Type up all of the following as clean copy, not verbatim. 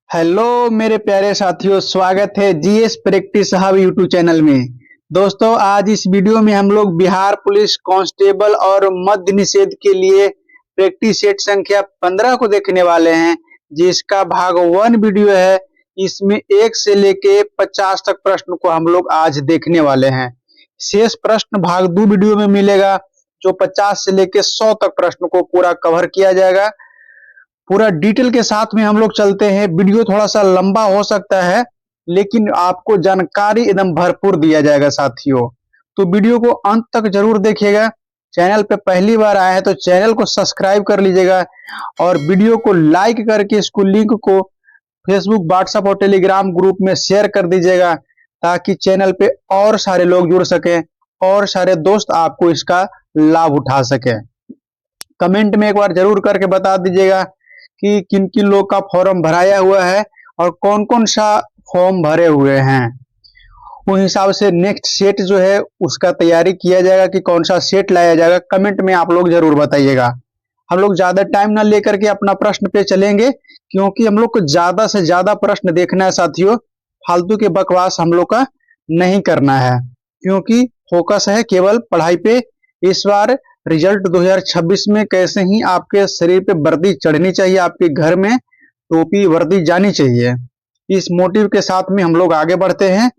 Hello मेरे प्यारे साथियों, स्वागत है GS practice hub YouTube channel में। दोस्तों, आज इस वीडियो में हम लोग बिहार पुलिस कांस्टेबल और मद्य निषेध के लिए प्रैक्टिस सेट संख्या 15 को देखने वाले हैं, जिसका भाग 1 वीडियो है। इसमें 1 से लेके 50 तक प्रश्न को हम लोग आज देखने वाले हैं। शेष प्रश्न भाग 2 वीडियो में मिलेगा, जो 50 से लेके 100 तक प्रश्न को पूरा कवर किया जाएगा। पूरा डिटेल के साथ में हम लोग चलते हैं। वीडियो थोड़ा सा लंबा हो सकता है, लेकिन आपको जानकारी एकदम भरपूर दिया जाएगा साथियों। तो वीडियो को अंत तक जरूर देखिएगा। चैनल पे पहली बार आए हैं तो चैनल को सब्सक्राइब कर लीजिएगा और वीडियो को लाइक करके इसको लिंक को फेसबुक, व्हाट्सएप और टेलीग्राम ग्रुप में शेयर कर दीजिएगा, ताकि चैनल पे और सारे लोग जुड़ सकें और सारे दोस्त आपको इसका लाभ उठा सकें। कमेंट में एक बार जरूर करके बता दीजिएगा कि किन किन लोग का फॉर्म भराया हुआ है और कौन कौन सा फॉर्म भरे हुए हैं। उस हिसाब से नेक्स्ट सेट जो है उसका तैयारी किया जाएगा कि कौन सा सेट लाया जाएगा। कमेंट में आप लोग जरूर बताइएगा। हम लोग ज्यादा टाइम ना लेकर के अपना प्रश्न पे चलेंगे, क्योंकि हम लोग को ज्यादा से ज्यादा प्रश्न देखना है साथियों। फालतू के बकवास हम लोग का नहीं करना है, क्योंकि फोकस है केवल पढ़ाई पे। इस बार रिजल्ट 2026 में कैसे ही आपके शरीर पे वर्दी चढ़नी चाहिए, आपके घर में टोपी वर्दी जानी चाहिए। इस मोटिव के साथ में हम लोग आगे बढ़ते हैं।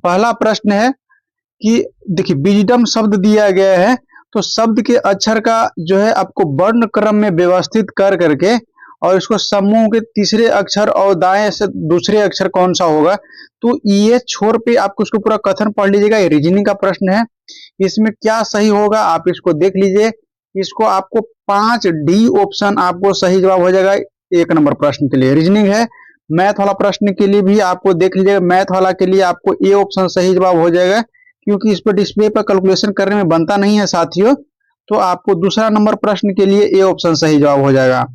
पहला प्रश्न है कि देखिए, विजडम शब्द दिया गया है, तो शब्द के अक्षर का जो है आपको वर्ण क्रम में व्यवस्थित कर करके और इसको समूह के तीसरे अक्षर और दाएं से दूसरे अक्षर कौन सा होगा, तो ये छोर पे आपको इसको पूरा कथन पढ़ लीजिएगा। ये रीजनिंग का प्रश्न है। इसमें क्या सही होगा आप इसको देख लीजिए। इसको आपको 5D ऑप्शन आपको सही जवाब हो जाएगा। 1 नंबर प्रश्न के लिए रीजनिंग है। मैथ वाला प्रश्न के लिए भी आपको देख लीजिएगा। मैथ वाला के लिए आपको ए ऑप्शन सही जवाब हो जाएगा, क्योंकि इस पर डिस्प्ले पर कैलकुलेशन करने में बनता नहीं है साथियों। तो आपको दूसरा नंबर प्रश्न के लिए ए ऑप्शन सही जवाब हो जाएगा।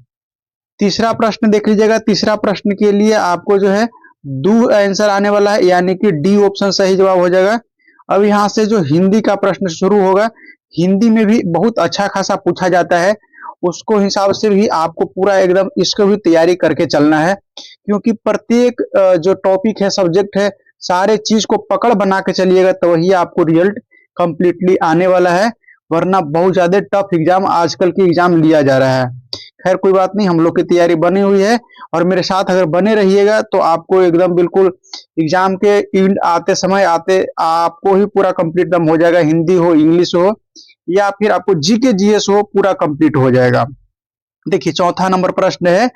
तीसरा प्रश्न देख लीजिएगा। तीसरा प्रश्न के लिए आपको जो है दो आंसर आने वाला है, यानी कि डी ऑप्शन सही जवाब हो जाएगा। अब यहाँ से जो हिंदी का प्रश्न शुरू होगा, हिंदी में भी बहुत अच्छा खासा पूछा जाता है। उसको हिसाब से भी आपको पूरा एकदम इसको भी तैयारी करके चलना है, क्योंकि प्रत्येक जो टॉपिक है, सब्जेक्ट है, सारे चीज को पकड़ बना के चलिएगा, तो वही आपको रिजल्ट कंप्लीटली आने वाला है। वरना बहुत ज्यादा टफ एग्जाम आजकल के एग्जाम लिया जा रहा है। खैर कोई बात नहीं, हम लोग की तैयारी बनी हुई है और मेरे साथ अगर बने रहिएगा तो आपको एकदम बिल्कुल एग्जाम के एंड आते समय आपको ही पूरा कंप्लीट दम हो जाएगा। हिंदी हो, इंग्लिश हो या फिर आपको जीके जीएस हो, पूरा कंप्लीट हो जाएगा। देखिए, चौथा नंबर प्रश्न है,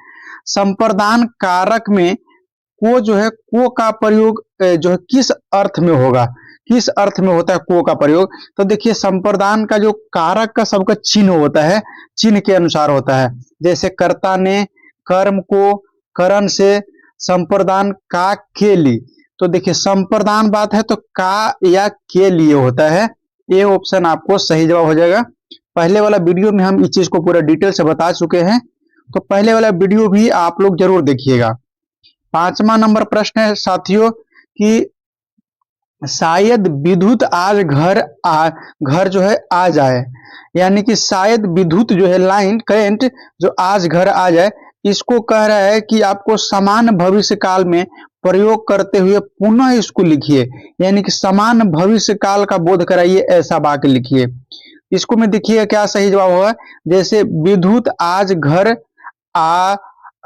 संप्रदान कारक में को जो है को का प्रयोग जो है किस अर्थ में होगा, किस अर्थ में होता है को का प्रयोग। तो देखिए, संप्रदान का जो कारक का सबका चिन्ह होता है, चिन्ह के अनुसार होता है। जैसे कर्ता ने कर्म को करण से संप्रदान का के लिए, तो देखिए संप्रदान बात है तो का या के लिए होता है। ये ऑप्शन आपको सही जवाब हो जाएगा। पहले वाला वीडियो में हम इस चीज को पूरा डिटेल से बता चुके हैं, तो पहले वाला वीडियो भी आप लोग जरूर देखिएगा। 5वां नंबर प्रश्न है साथियों कि शायद विद्युत आज घर जो है आ जाए, यानी कि शायद विद्युत जो है लाइन करंट जो आज घर आ जाए, इसको कह रहा है कि आपको समान भविष्य काल में प्रयोग करते हुए पुनः इसको लिखिए, यानी कि समान भविष्य काल का बोध कराइए, ऐसा वाक्य लिखिए। इसको में देखिए क्या सही जवाब होगा। जैसे विद्युत आज घर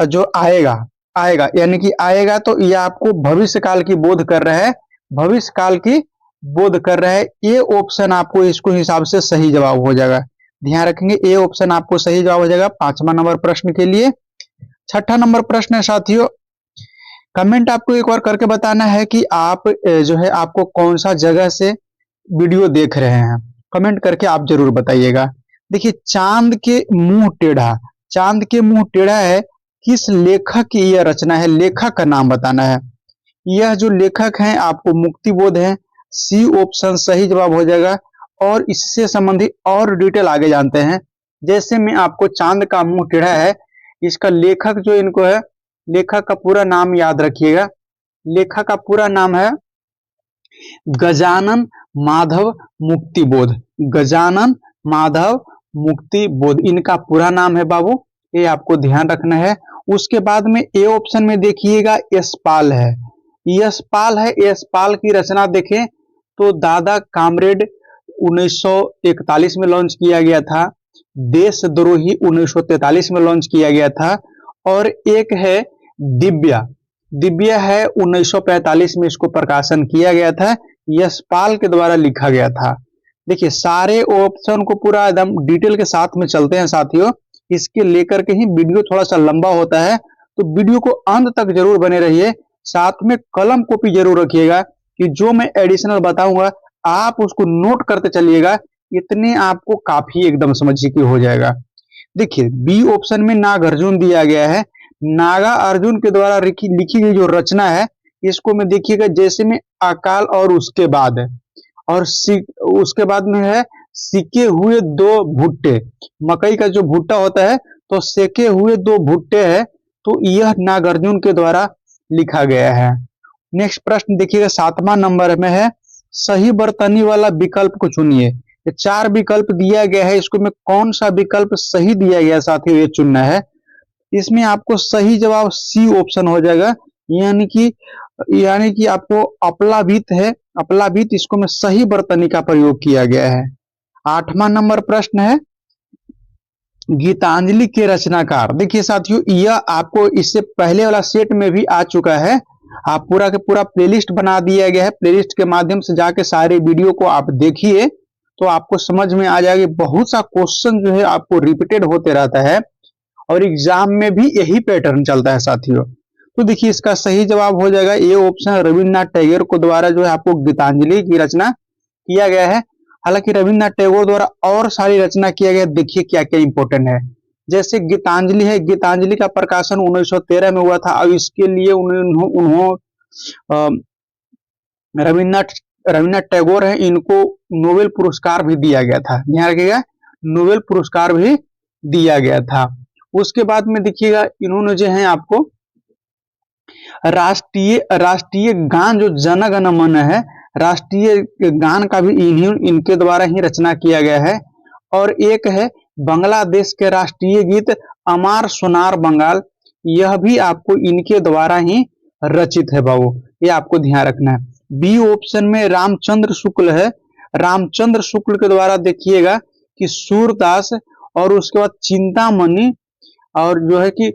जो आएगा यानी कि आएगा, तो यह आपको भविष्य काल की बोध कर रहा है, भविष्य काल की बोध कर रहा है। ये ऑप्शन आपको इसको हिसाब से सही जवाब हो जाएगा। ध्यान रखेंगे, ये ऑप्शन आपको सही जवाब हो जाएगा 5वां नंबर प्रश्न के लिए। 6ठा नंबर प्रश्न है साथियों, कमेंट आपको एक बार करके बताना है कि आप जो है आपको कौन सा जगह से वीडियो देख रहे हैं। कमेंट करके आप जरूर बताइएगा। देखिए, चांद के मुंह टेढ़ा, चांद के मुंह टेढ़ा है, किस लेखक की यह रचना है, लेखक का नाम बताना है। यह जो लेखक हैं आपको मुक्तिबोध है, सी ऑप्शन सही जवाब हो जाएगा। और इससे संबंधित और डिटेल आगे जानते हैं। जैसे मैं आपको चांद का मुंह टेढ़ा है, इसका लेखक जो इनको है, लेखक का पूरा नाम याद रखिएगा। लेखक का पूरा नाम है गजानन माधव मुक्तिबोध, गजानन माधव मुक्तिबोध इनका पूरा नाम है बाबू, ये आपको ध्यान रखना है। उसके बाद में ए ऑप्शन में देखिएगा यशपाल है। यशपाल है, यशपाल की रचना देखें तो दादा कामरेड 1941 में लॉन्च किया गया था, देशद्रोही 1943 में लॉन्च किया गया था, और एक है दिव्या, दिव्या है 1945 में इसको प्रकाशन किया गया था, यशपाल के द्वारा लिखा गया था। देखिए सारे ऑप्शन को पूरा एकदम डिटेल के साथ में चलते हैं साथियों, इसके लेकर के ही वीडियो थोड़ा सा लंबा होता है, तो वीडियो को अंत तक जरूर बने रहिए। साथ में कलम कॉपी जरूर रखिएगा कि जो मैं एडिशनल बताऊंगा आप उसको नोट करते चलिएगा, इतने आपको काफी एकदम समझिए कि हो जाएगा। देखिए बी ऑप्शन में नागार्जुन दिया गया है। नागा अर्जुन के द्वारा लिखी गई जो रचना है इसको में देखिएगा जैसे में अकाल और उसके बाद है, और उसके बाद में है सिके हुए दो भुट्टे, मकई का जो भुट्टा होता है तो सेके हुए दो भुट्टे है, तो यह नागार्जुन के द्वारा लिखा गया है। नेक्स्ट प्रश्न देखिएगा 7वां नंबर में है सही बर्तनी वाला विकल्प को चुनिए। ये 4 विकल्प दिया गया है, इसको में कौन सा विकल्प सही दिया गया साथियों ये चुनना है। इसमें आपको सही जवाब सी ऑप्शन हो जाएगा, यानी कि आपको अपलाभित है, अपलाभित इसको में सही बर्तनी का प्रयोग किया गया है। 8वां नंबर प्रश्न है गीतांजलि के रचनाकार। देखिए साथियों यह आपको इससे पहले वाला सेट में भी आ चुका है, आप पूरा के पूरा प्लेलिस्ट बना दिया गया है, प्लेलिस्ट के माध्यम से जाके सारे वीडियो को आप देखिए तो आपको समझ में आ जाएगा। बहुत सा क्वेश्चन जो है आपको रिपीटेड होते रहता है और एग्जाम में भी यही पैटर्न चलता है साथियों। तो देखिए इसका सही जवाब हो जाएगा ये ऑप्शन, रविन्द्रनाथ टैगोर को द्वारा जो है आपको गीतांजलि की रचना किया गया है। हालांकि रविन्द्रनाथ टैगोर द्वारा और सारी रचना किया गया, देखिए क्या क्या इंपॉर्टेंट है। जैसे गीतांजलि है, गीतांजलि का प्रकाशन 1913 में हुआ था और इसके लिए रविन्द्रनाथ टैगोर है, इनको नोबेल पुरस्कार भी दिया गया था, ध्यान रखिएगा नोबेल पुरस्कार भी दिया गया था। उसके बाद में देखिएगा इन्होंने जो है आपको राष्ट्रीय गान जो जन गण मन है, राष्ट्रीय गान का भी इनके द्वारा ही रचना किया गया है। और एक है बांग्लादेश के राष्ट्रीय गीत अमार सोनार बंगाल, यह भी आपको इनके द्वारा ही रचित है बाबू, ये आपको ध्यान रखना है। बी ऑप्शन में रामचंद्र शुक्ल है, रामचंद्र शुक्ल के द्वारा देखिएगा कि सूरदास और उसके बाद चिंतामणि और जो है कि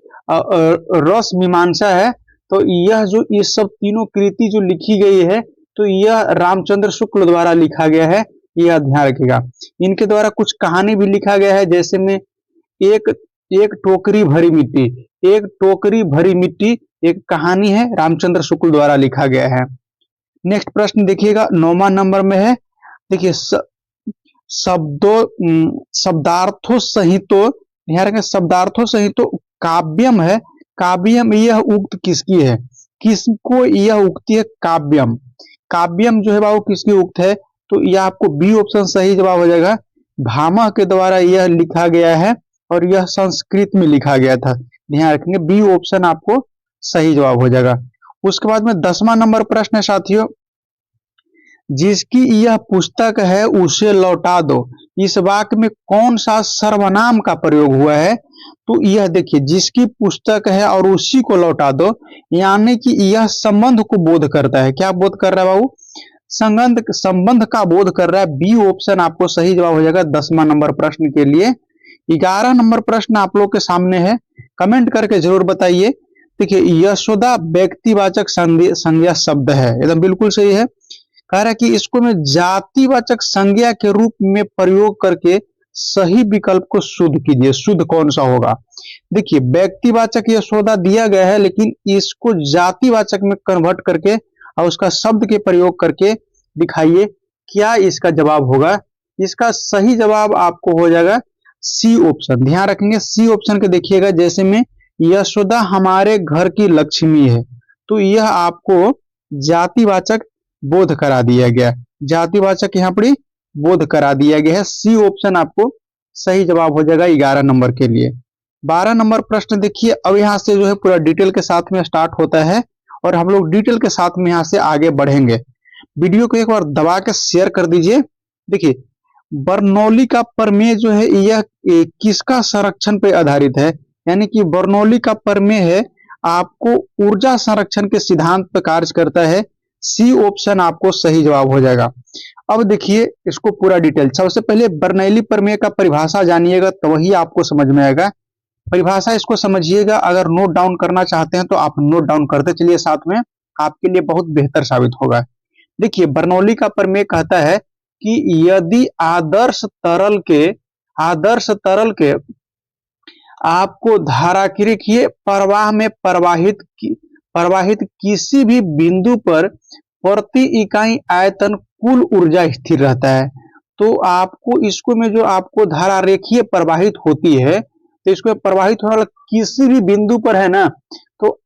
रस मीमांसा है, तो यह जो ये सब तीनों कृति जो लिखी गई है तो यह रामचंद्र शुक्ल द्वारा लिखा गया है, यह ध्यान रखिएगा। इनके द्वारा कुछ कहानी भी लिखा गया है, जैसे में एक टोकरी भरी मिट्टी, एक टोकरी भरी मिट्टी एक कहानी है, रामचंद्र शुक्ल द्वारा लिखा गया है। नेक्स्ट प्रश्न देखिएगा 9वां नंबर में है, देखिए शब्दार्थो सहितो, ध्यान रखें शब्दार्थो सहितो काव्यम है, काव्यम यह उक्त किसकी है, किसको यह उक्ति है काव्यम, काव्यम जो है बाबू किसकी उक्त है, तो यह आपको बी ऑप्शन सही जवाब हो जाएगा। भामह के द्वारा यह लिखा गया है और यह संस्कृत में लिखा गया था, ध्यान रखेंगे बी ऑप्शन आपको सही जवाब हो जाएगा। उसके बाद में 10वां नंबर प्रश्न है साथियों, जिसकी यह पुस्तक है उसे लौटा दो, इस वाक्य में कौन सा सर्वनाम का प्रयोग हुआ है, तो यह देखिए जिसकी पुस्तक है और उसी को लौटा दो, यानी कि यह संबंध को बोध करता है। क्या बोध कर रहा है बाबू, संबंध का बोध कर रहा है, बी ऑप्शन आपको सही जवाब हो जाएगा 10वां नंबर प्रश्न के लिए। 11 नंबर प्रश्न आप लोग के सामने है, कमेंट करके जरूर बताइए। देखिए यशोदा व्यक्तिवाचक संज्ञा शब्द है, एकदम बिल्कुल सही है। कह रहा है कि इसको मैं जातिवाचक संज्ञा के रूप में प्रयोग करके सही विकल्प को शुद्ध कीजिए, शुद्ध कौन सा होगा। देखिए व्यक्तिवाचक यशोदा दिया गया है, लेकिन इसको जातिवाचक में कन्वर्ट करके और उसका शब्द के प्रयोग करके दिखाइए, क्या इसका जवाब होगा। इसका सही जवाब आपको हो जाएगा सी ऑप्शन, ध्यान रखेंगे सी ऑप्शन के देखिएगा, जैसे में यशोदा हमारे घर की लक्ष्मी है, तो यह आपको जातिवाचक बोध करा दिया गया, जातिवाचक यहाँ पर बोध करा दिया गया है, सी ऑप्शन आपको सही जवाब हो जाएगा 11 नंबर के लिए। 12 नंबर प्रश्न देखिए, अब यहाँ से जो है पूरा डिटेल के साथ में स्टार्ट होता है और हम लोग डिटेल के साथ में यहाँ से आगे बढ़ेंगे। वीडियो को एक बार दबा के शेयर कर दीजिए। देखिए बर्नौली का प्रमेय जो है यह किसका संरक्षण पर आधारित है, यानी कि बर्नौली का प्रमेय है आपको ऊर्जा संरक्षण के सिद्धांत पर कार्य करता है। सी ऑप्शन आपको सही जवाब हो जाएगा। अब देखिए इसको पूरा डिटेल। सबसे पहले बर्नौली प्रमेय का परिभाषा जानिएगा तो वही आपको समझ में आएगा। परिभाषा इसको समझिएगा, अगर नोट डाउन करना चाहते हैं तो आप नोट डाउन करते चलिए साथ में, आपके लिए बहुत बेहतर साबित होगा। देखिए बर्नौली का प्रमेय कहता है कि यदि आदर्श तरल के आपको धारा की देखिए प्रवाह में प्रवाहित किसी भी बिंदु पर प्रति इकाई आयतन कुल ऊर्जा स्थिर रहता है। तो आपको इसको में जो आपको धारा रेखीय प्रवाहित होती है, तो इसको प्रवाहित होने वाला किसी भी बिंदु पर है ना, तो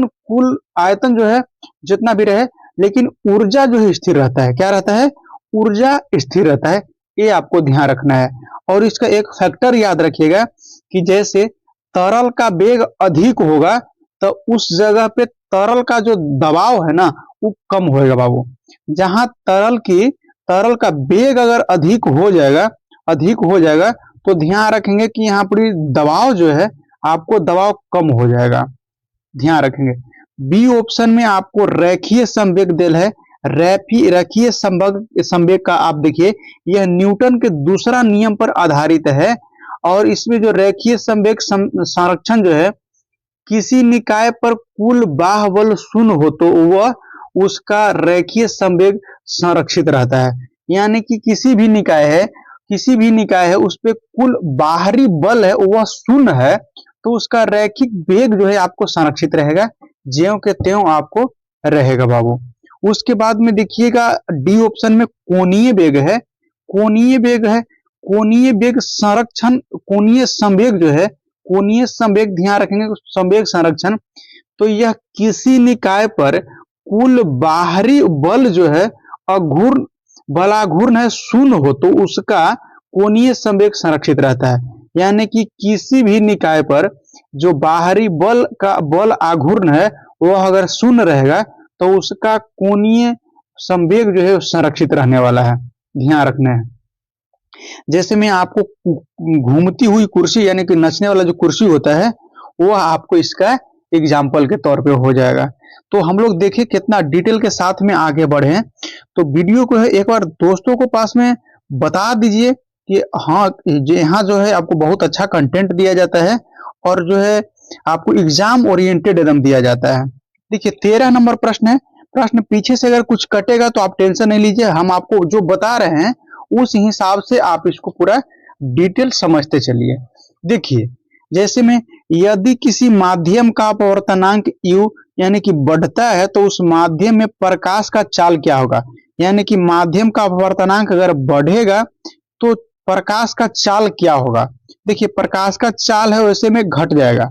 कुल आयतन जो है जितना भी रहे, लेकिन ऊर्जा जो है स्थिर रहता है। क्या रहता है? ऊर्जा स्थिर रहता है। ये आपको ध्यान रखना है। और इसका एक फैक्टर याद रखिएगा कि जैसे तरल का वेग अधिक होगा तो उस जगह पे तरल का जो दबाव है ना वो कम होएगा बाबू। जहां तरल का वेग अगर अधिक हो जाएगा तो ध्यान रखेंगे कि यहाँ पर दबाव जो है आपको दबाव कम हो जाएगा। ध्यान रखेंगे। बी ऑप्शन में आपको रेखीय संवेग देल है। रेखीय संवेग का आप देखिए यह न्यूटन के दूसरा नियम पर आधारित है। और इसमें जो रेखीय संवेग संरक्षण जो है, किसी निकाय पर कुल बाह्य बल शून्य हो तो वह उसका रेखीय संवेग संरक्षित रहता है। यानी कि किसी भी निकाय है उस पर कुल बाहरी बल है वह शून्य है, तो उसका रैखिक वेग जो है आपको संरक्षित रहेगा, ज्यों के त्यों आपको रहेगा बाबू। उसके बाद में देखिएगा डी ऑप्शन में कोणीय वेग है। कोणीय संवेग ध्यान रखेंगे, संवेग संरक्षण। तो यह किसी निकाय पर कुल बाहरी बल जो है बलाघूर्ण है शून्य हो तो उसका कोणीय संवेग संरक्षित रहता है। यानी कि किसी भी निकाय पर जो बाहरी बल आघूर्ण है वह अगर शून्य रहेगा तो उसका कोणीय संवेग जो है संरक्षित रहने वाला है। ध्यान रखना है। जैसे मैं आपको घूमती हुई कुर्सी यानी कि नचने वाला जो कुर्सी होता है वह आपको इसका एग्जाम्पल के तौर पे हो जाएगा। तो हम लोग देखिए कितना डिटेल के साथ में आगे बढ़े। तो वीडियो को है एक बार दोस्तों को पास में बता दीजिए कि हाँ यहाँ जो है आपको बहुत अच्छा कंटेंट दिया जाता है और जो है आपको एग्जाम ओरिएंटेड एकदम दिया जाता है। देखिए 13 नंबर प्रश्न है। प्रश्न पीछे से अगर कुछ कटेगा तो आप टेंशन नहीं लीजिए, हम आपको जो बता रहे हैं उस हिसाब से आप इसको पूरा डिटेल समझते चलिए। देखिए जैसे में यदि किसी माध्यम का अपवर्तनांक u यानी कि बढ़ता है तो उस माध्यम में प्रकाश का चाल क्या होगा। यानी कि माध्यम का अपवर्तनांक अगर बढ़ेगा तो प्रकाश का चाल क्या होगा। देखिए प्रकाश का चाल है वैसे में घट जाएगा।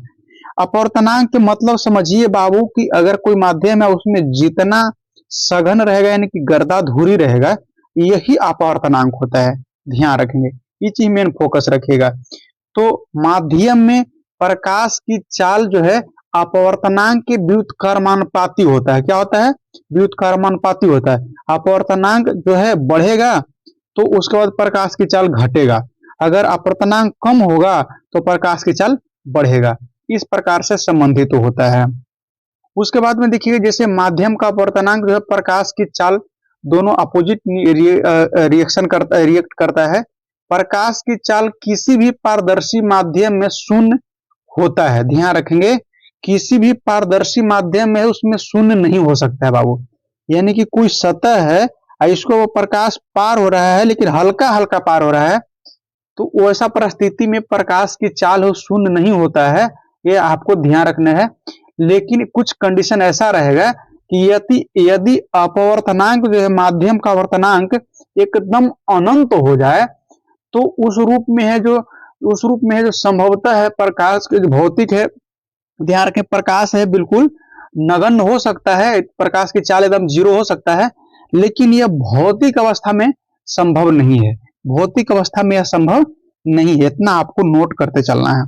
अपवर्तनांक के मतलब समझिए बाबू कि अगर कोई माध्यम है उसमें जितना सघन रहेगा यानी कि गर्दा धुरी रहेगा यही अपवर्तनांक होता है। ध्यान रखेंगे, ये चीज मेन फोकस रखिएगा। तो माध्यम में प्रकाश की चाल जो है अपवर्तनांक के व्युत्क्रमानुपाती होता है। क्या होता है? व्युत्क्रमानुपाती होता है। अपवर्तनांक जो है बढ़ेगा तो उसके बाद प्रकाश की चाल घटेगा, अगर अपवर्तनांक कम होगा तो प्रकाश की चाल बढ़ेगा। इस प्रकार से संबंधित होता है। उसके बाद में देखिए जैसे माध्यम का अपवर्तनांक जो है प्रकाश की चाल दोनों अपोजिट रिएक्ट करता है। प्रकाश की चाल किसी भी पारदर्शी माध्यम में शून्य होता है। ध्यान रखेंगे, किसी भी पारदर्शी माध्यम में उसमें शून्य नहीं हो सकता है बाबू। यानी कि कोई सतह है इसको वो प्रकाश पार हो रहा है लेकिन हल्का हल्का पार हो रहा है, तो वैसा परिस्थिति में प्रकाश की चाल हो शून्य नहीं होता है, ये आपको ध्यान रखना है। लेकिन कुछ कंडीशन ऐसा रहेगा कि यदि अपवर्तनांक जो है माध्यम का अपवर्तनांक एकदम अनंत हो जाए तो उस रूप में है जो संभवतः है प्रकाश के जो भौतिक है, ध्यान रखें प्रकाश है बिल्कुल नगण्य हो सकता है, प्रकाश की चाल एकदम जीरो हो सकता है, लेकिन यह भौतिक अवस्था में संभव नहीं है। भौतिक अवस्था में यह संभव नहीं है, इतना आपको नोट करते चलना है।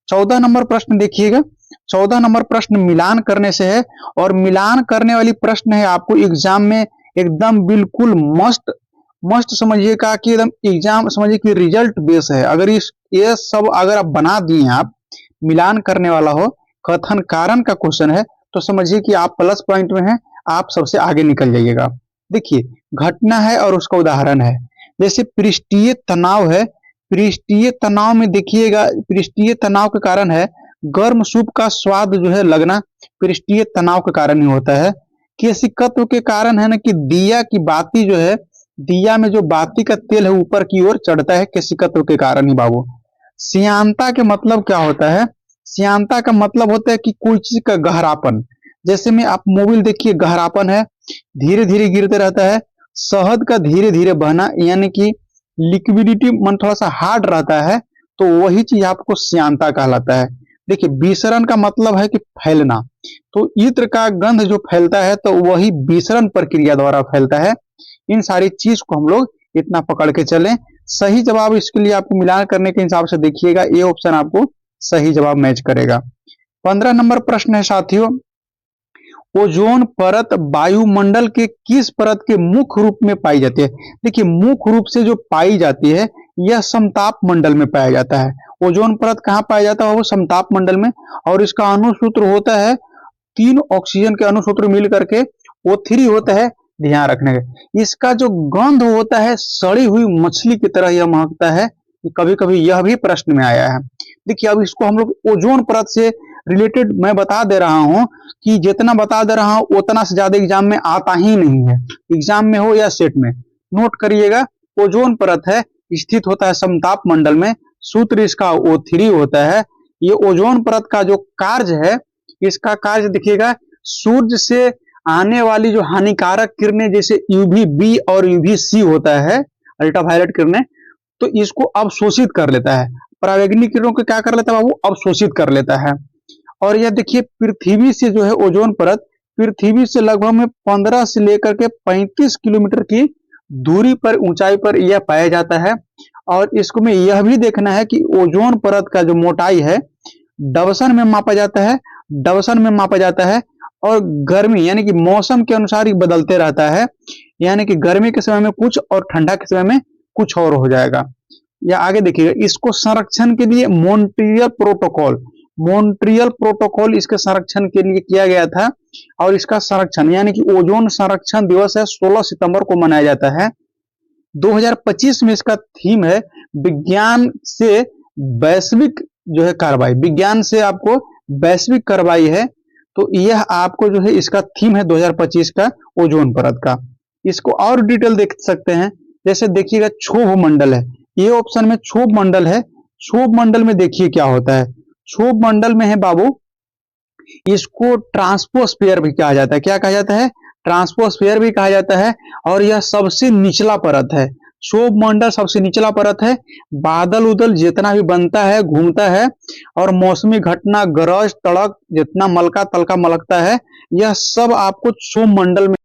14 नंबर प्रश्न देखिएगा। 14 नंबर प्रश्न मिलान करने से है और मिलान करने वाली प्रश्न है आपको एग्जाम में एकदम बिल्कुल मस्ट समझिएगा कि एकदम एग्जाम समझिए कि रिजल्ट बेस है। अगर ये सब अगर आप बना दिए आप मिलान करने वाला हो, कथन कारण का क्वेश्चन है, तो समझिए कि आप प्लस पॉइंट में हैं, आप सबसे आगे निकल जाइएगा। देखिए घटना है और उसका उदाहरण है। जैसे पृष्ठीय तनाव है, पृष्ठीय तनाव में देखिएगा, पृष्ठीय तनाव के कारण है गर्म सूप का स्वाद जो है लगना, पृष्ठीय तनाव के कारण ही होता है। केशिकत्व के कारण है ना कि दिया की बाती जो है, दिया में जो बाती का तेल है ऊपर की ओर चढ़ता है, केशिकत्व के कारण ही बाबू। श्यानता के मतलब क्या होता है? श्यानता का मतलब होता है कि कोई चीज का गहरापन। जैसे में आप मोबिल देखिए, गहरापन है, धीरे धीरे गिरते रहता है। शहद का धीरे धीरे बहना यानी कि लिक्विडिटी मन थोड़ा सा हार्ड रहता है, तो वही चीज आपको श्यानता कहलाता है। देखिए विसरण का मतलब है कि फैलना, तो इत्र का गंध जो फैलता है तो वही विसरण प्रक्रिया द्वारा फैलता है। इन सारी चीज को हम लोग इतना पकड़ के चलें। सही जवाब इसके लिए आपको मिलान करने के हिसाब से देखिएगा, ये ऑप्शन आपको सही जवाब मैच करेगा। 15 नंबर प्रश्न है साथियों, ओजोन परत वायुमंडल के किस परत के मुख्य रूप में पाई जाती है? देखिए मुख्य रूप से जो पाई जाती है यह समताप मंडल में पाया जाता है। ओजोन परत कहाँ पाया जाता है? वो समताप मंडल में, और इसका अणुसूत्र होता है 3 ऑक्सीजन के अणुसूत्र मिल करके O3 होता है, ध्यान रखने का। इसका जो गंध होता है सड़ी हुई मछली की तरह यह महकता है, कभी कभी यह भी प्रश्न में आया है। देखिए अब इसको हम लोग ओजोन परत से रिलेटेड मैं बता दे रहा हूं कि जितना बता दे रहा हूं उतना से ज्यादा एग्जाम में आता ही नहीं है, एग्जाम में हो या सेट में। नोट करिएगा, ओजोन परत है, स्थित होता है समताप मंडल में, सूत्र इसका O3 होता है। ये ओजोन परत का जो कार्य है, इसका कार्य देखिएगा, सूर्य से आने वाली जो हानिकारक किरणें जैसे यूवी बी और यूवी सी होता है, अल्ट्रावायलेट किरणें, तो इसको अवशोषित कर लेता है। परावैंगनी किरणों को क्या कर लेता है बाबू? अवशोषित कर लेता है। और यह देखिए पृथ्वी से जो है ओजोन परत, पृथ्वी से लगभग में 15 से लेकर के 35 किलोमीटर की दूरी पर, ऊंचाई पर यह पाया जाता है। और इसको में यह भी देखना है कि ओजोन परत का जो मोटाई है डवसन में मापा जाता है, डवसन में मापा जाता है। और गर्मी यानी कि मौसम के अनुसार ही बदलते रहता है, यानी कि गर्मी के समय में कुछ और ठंडा के समय में कुछ और हो जाएगा। या आगे देखिएगा, इसको संरक्षण के लिए मॉन्ट्रियल प्रोटोकॉल, मॉन्ट्रियल प्रोटोकॉल इसके संरक्षण के लिए किया गया था। और इसका संरक्षण यानी कि ओजोन संरक्षण दिवस है 16 सितंबर को मनाया जाता है। 2025 में इसका थीम है विज्ञान से वैश्विक जो है कार्रवाई, विज्ञान से आपको वैश्विक कार्रवाई है। तो यह आपको जो है इसका थीम है 2025 का ओजोन परत का। इसको और डिटेल देख सकते हैं, जैसे देखिएगा क्षोभ मंडल है, ये ऑप्शन में क्षोभ मंडल है। क्षोभ मंडल में देखिए क्या होता है, क्षोभ मंडल में है बाबू, इसको ट्रांसपोस्फेयर भी कहा जाता है। क्या कहा जाता है? ट्रांसपोस्फेयर भी कहा जाता है। और यह सबसे निचला परत है, क्षोभ मंडल सबसे निचला परत है। बादल उदल जितना भी बनता है घूमता है, और मौसमी घटना गरज तड़क जितना मलका तलका मलकता है, यह सब आपको क्षोभ मंडल में